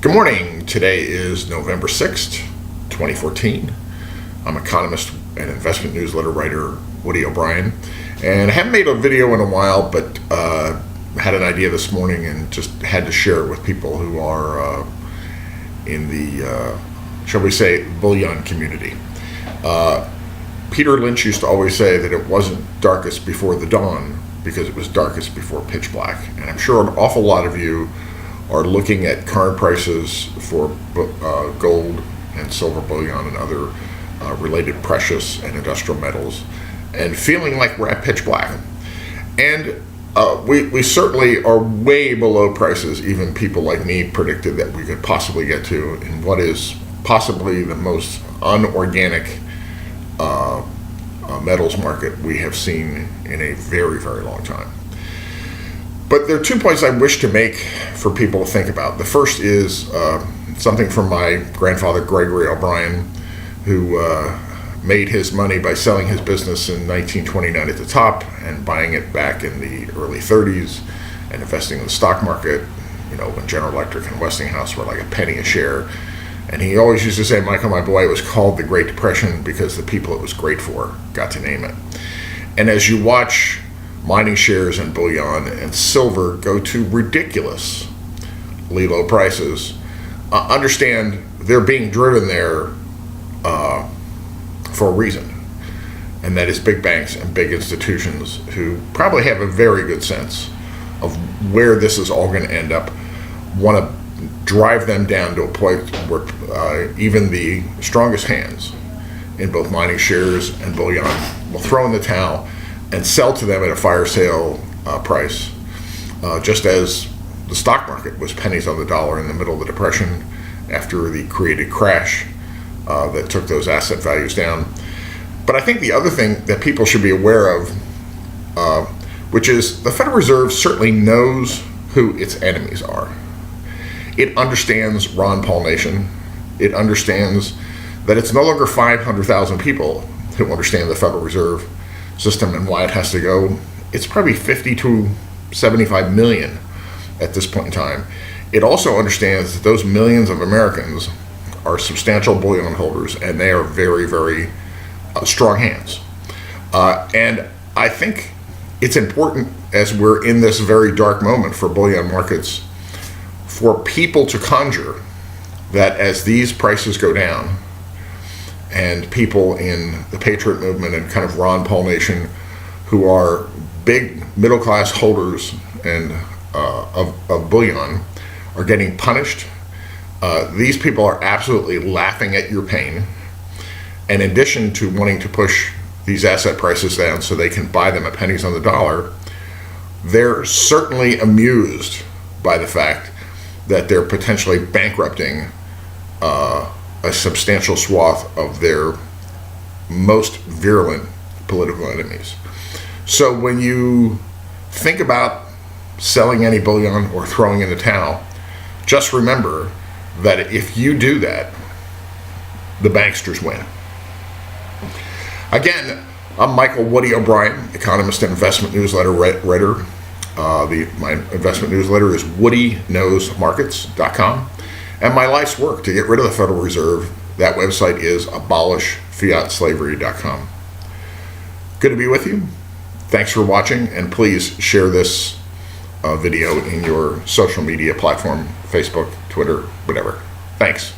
Good morning. Today is November 6th, 2014. I'm economist and investment newsletter writer Woody O'Brien, and I haven't made a video in a while, but had an idea this morning and just had to share it with people who are in the, shall we say, bullion community. Peter Lynch used to always say that it wasn't darkest before the dawn because it was darkest before pitch black. And I'm sure an awful lot of you are looking at current prices for gold and silver bullion and other related precious and industrial metals and feeling like we're at pitch black. And we certainly are way below prices even people like me predicted that we could possibly get to in what is possibly the most unorganic metals market we have seen in a very, very long time. But there are 2 points I wish to make for people to think about. The first is something from my grandfather, Gregory O'Brien, who made his money by selling his business in 1929 at the top and buying it back in the early 30s and investing in the stock market, when General Electric and Westinghouse were like a penny a share. And he always used to say, Michael, my boy, it was called the Great Depression because the people it was great for got to name it. And as you watch mining shares and bullion and silver go to ridiculously low prices, understand they're being driven there for a reason. And that is big banks and big institutions who probably have a very good sense of where this is all going to end up, want to drive them down to a point where even the strongest hands in both mining shares and bullion will throw in the towel and sell to them at a fire sale price, just as the stock market was pennies on the dollar in the middle of the Depression after the created crash that took those asset values down. But I think the other thing that people should be aware of, which is the Federal Reserve certainly knows who its enemies are. It understands Ron Paul Nation. It understands that it's no longer 500,000 people who understand the Federal Reserve system and why it has to go. It's probably 50 to 75 million at this point in time. It also understands that those millions of Americans are substantial bullion holders, and they are very, very strong hands. And I think it's important, as we're in this very dark moment for bullion markets, for people to conjure that as these prices go down, and people in the Patriot movement and kind of Ron Paul Nation who are big middle-class holders and of bullion are getting punished. These people are absolutely laughing at your pain. And in addition to wanting to push these asset prices down so they can buy them at pennies on the dollar, they're certainly amused by the fact that they're potentially bankrupting a substantial swath of their most virulent political enemies. So when you think about selling any bullion or throwing in the towel, just remember that if you do that, the banksters win. Again, I'm Michael Woody O'Brien, economist and investment newsletter writer. My investment newsletter is woodyknowsmarkets.com. And my life's work to get rid of the Federal Reserve, that website is abolishfiatslavery.com. Good to be with you. Thanks for watching, and please share this video in your social media platform, Facebook, Twitter, whatever. Thanks.